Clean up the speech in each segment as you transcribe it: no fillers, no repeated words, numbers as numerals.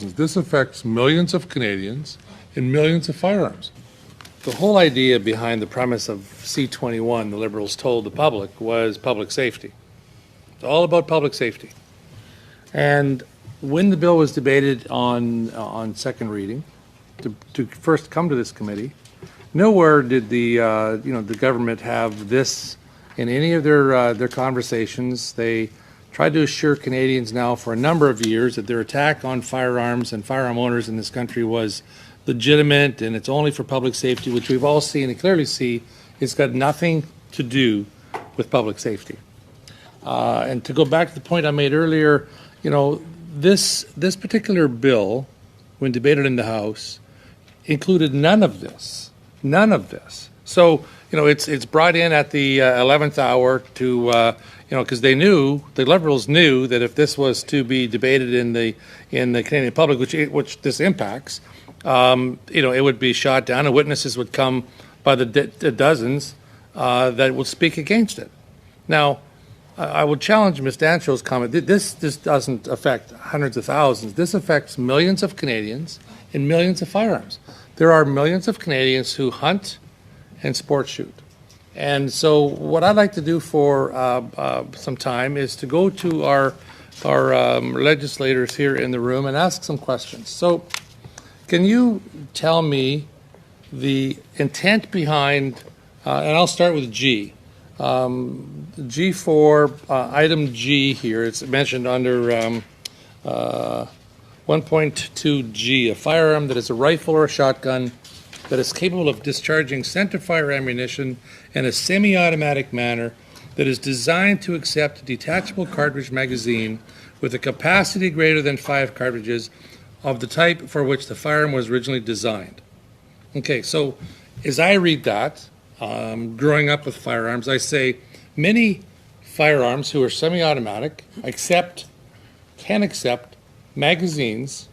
This affects millions of Canadians and millions of firearms. The whole idea behind the premise of C-21, the Liberals told the public, was public safety. It's all about public safety. And when the bill was debated on second reading, to first come to this committee, nowhere did the government have this in any of their conversations. They tried to assure Canadians now for a number of years that their attack on firearms and firearm owners in this country was legitimate and it's only for public safety, which we've all seen and clearly see it's got nothing to do with public safety. And to go back to the point I made earlier, this particular bill, when debated in the House, included none of this. None of this. So, it's brought in at the 11th hour to because the Liberals knew that if this was to be debated in the Canadian public, which this impacts, it would be shot down, and witnesses would come by the dozens that would speak against it. Now, I would challenge Ms. Dancho's comment. This doesn't affect hundreds of thousands. This affects millions of Canadians and millions of firearms. There are millions of Canadians who hunt and sport shoot. And so what I'd like to do for some time is to go to our legislators here in the room and ask some questions. So can you tell me the intent behind, and I'll start with G. G4, item G here, it's mentioned under 1.2G, a firearm that is a rifle or a shotgun that is capable of discharging centerfire ammunition in a semi-automatic manner that is designed to accept a detachable cartridge magazine with a capacity greater than 5 cartridges of the type for which the firearm was originally designed. Okay, so as I read that, growing up with firearms, I say many firearms who are semi-automatic can accept magazines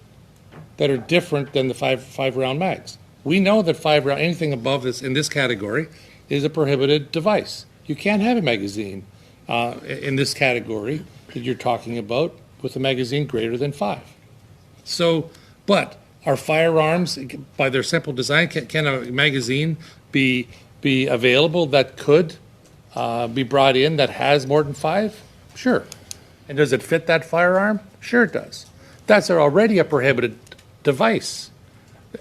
that are different than the five-round mags. We know that anything above this in this category is a prohibited device. You can't have a magazine in this category that you're talking about with a magazine greater than 5. So, but are firearms, by their simple design, can a magazine be available that could be brought in that has more than 5? Sure. And does it fit that firearm? Sure it does. That's already a prohibited device,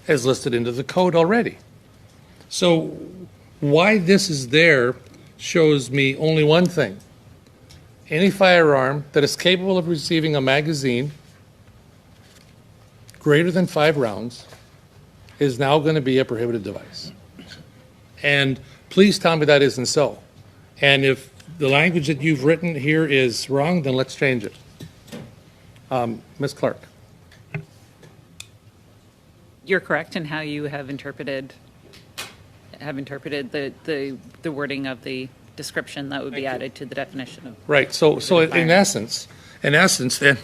as listed into the code already. So why this is there shows me only one thing. Any firearm that is capable of receiving a magazine greater than 5 rounds is now going to be a prohibited device. And please tell me that isn't so. And if the language that you've written here is wrong, then let's change it. Ms. Clark. You're correct in how you have interpreted the wording of the description that would be added to the definition of. Right. So in essence, then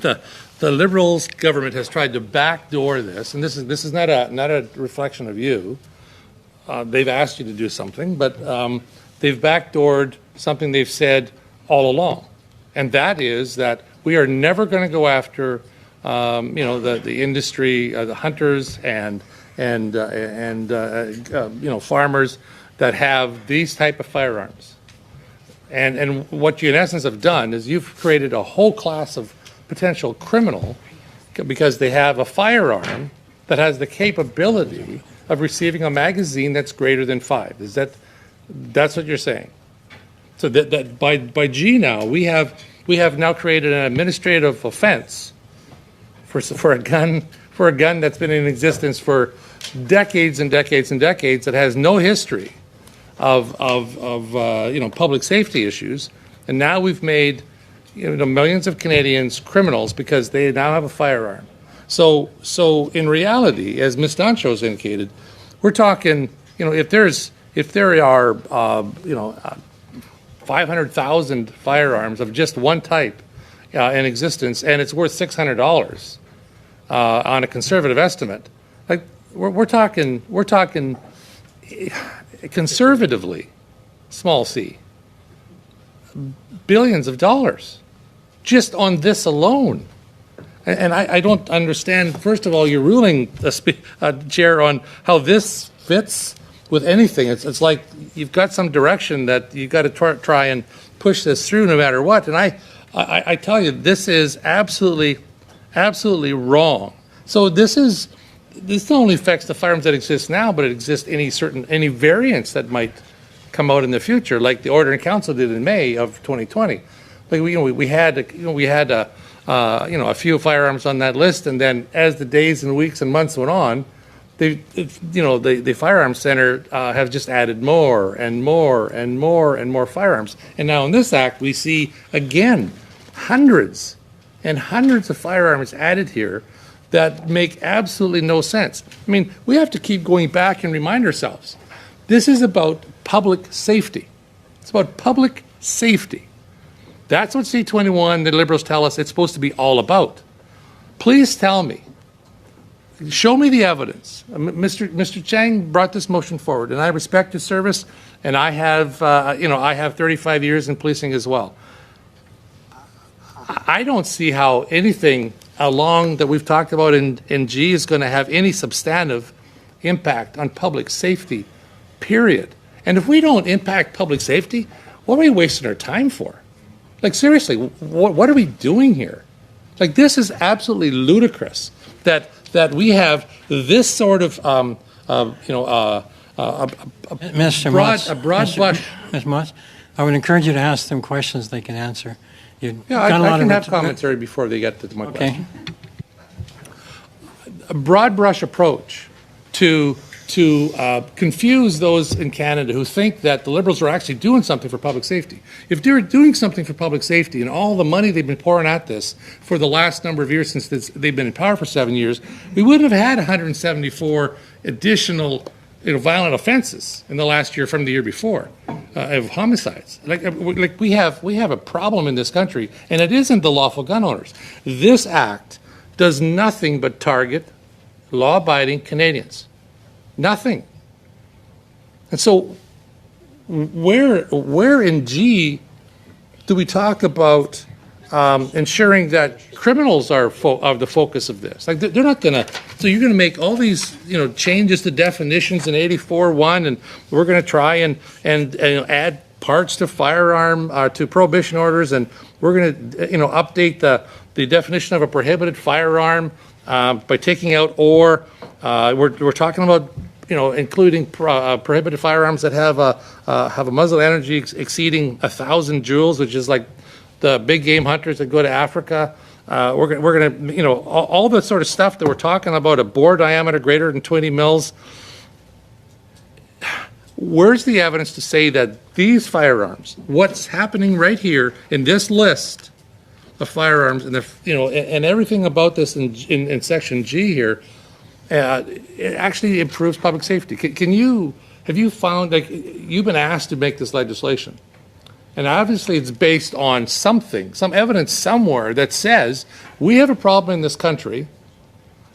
the Liberals government has tried to backdoor this, and this is not a reflection of you. They've asked you to do something, but they've backdoored something they've said all along, and that is that we are never going to go after the industry, the hunters and farmers that have these type of firearms. And what you in essence have done is you've created a whole class of potential criminal because they have a firearm that has the capability of receiving a magazine that's greater than 5. That's what you're saying? So that by G now we have now created an administrative offense for a gun that's been in existence for decades and decades and decades that has no history of public safety issues, and now we've made millions of Canadians criminals because they now have a firearm. So in reality, as Ms. Dancho has indicated, we're talking if there are 500,000 firearms of just one type in existence, and it's worth $600 on a conservative estimate. Like we're talking conservatively, small c, billions of dollars just on this alone. And I don't understand, first of all, your ruling, Chair, on how this fits with anything. It's like you've got some direction that you've got to try and push this through no matter what. And I tell you, this is absolutely wrong. So this not only affects the firearms that exist now, but it exists any variants that might come out in the future, like the Order in Council did in May of 2020. Like we had a few firearms on that list, and then as the days and weeks and months went on, the Firearms Center have just added more and more and more and more firearms. And now in this act, we see again hundreds and hundreds of firearms added here that make absolutely no sense. I mean, we have to keep going back and remind ourselves, this is about public safety. It's about public safety. That's what C-21, the Liberals tell us it's supposed to be all about. Please tell me, show me the evidence. Mr. Chang brought this motion forward, and I respect his service, and I have 35 years in policing as well. I don't see how anything along that we've talked about in G is going to have any substantive impact on public safety, period. And if we don't impact public safety, what are we wasting our time for? Like, seriously, what are we doing here? Like, this is absolutely ludicrous that we have this sort of, Mr. broad brush. Ms. Motz, I would encourage you to ask them questions they can answer. Yeah, I can have commentary before they get to my question. Okay. A broad brush approach to confuse those in Canada who think that the Liberals are actually doing something for public safety. If they're doing something for public safety and all the money they've been pouring at this for the last number of years since they've been in power for 7 years, we wouldn't have had 174 additional violent offenses in the last year from the year before of homicides. Like we have a problem in this country, and it isn't the lawful gun owners. This act does nothing but target law-abiding Canadians. Nothing. And so where in G do we talk about ensuring that criminals are the focus of this? Like, they're not going to, so you're going to make all these, changes to definitions in 84.1, and we're going to try and add parts to firearm, to prohibition orders, and we're going to, update the definition of a prohibited firearm by taking out or. We're talking about, including prohibited firearms that have a muzzle energy exceeding 1,000 joules, which is like the big game hunters that go to Africa. We're going to, all the sort of stuff that we're talking about, a bore diameter greater than 20 mils. Where's the evidence to say that these firearms, what's happening right here in this list of firearms, and and everything about this in section G here, it actually improves public safety? Have you found, like, you've been asked to make this legislation, and obviously it's based on some evidence somewhere that says we have a problem in this country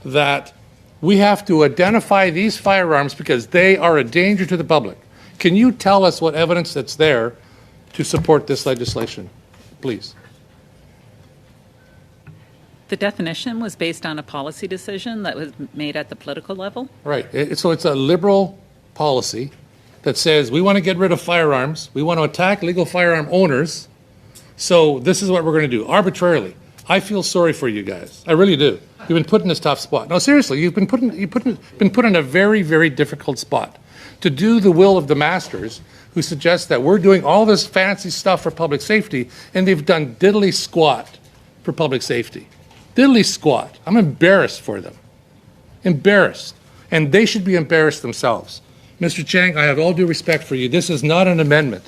that we have to identify these firearms because they are a danger to the public. Can you tell us what evidence that's there to support this legislation, please? The definition was based on a policy decision that was made at the political level? Right. So it's a Liberal policy that says we want to get rid of firearms, we want to attack legal firearm owners, so this is what we're going to do, arbitrarily. I feel sorry for you guys. I really do. You've been put in this tough spot. No, seriously, you've been put in a very, very difficult spot to do the will of the masters who suggest that we're doing all this fancy stuff for public safety, and they've done diddly squat for public safety. Diddly squat. I'm embarrassed for them. Embarrassed. And they should be embarrassed themselves. Mr. Chang, I have all due respect for you. This is not an amendment.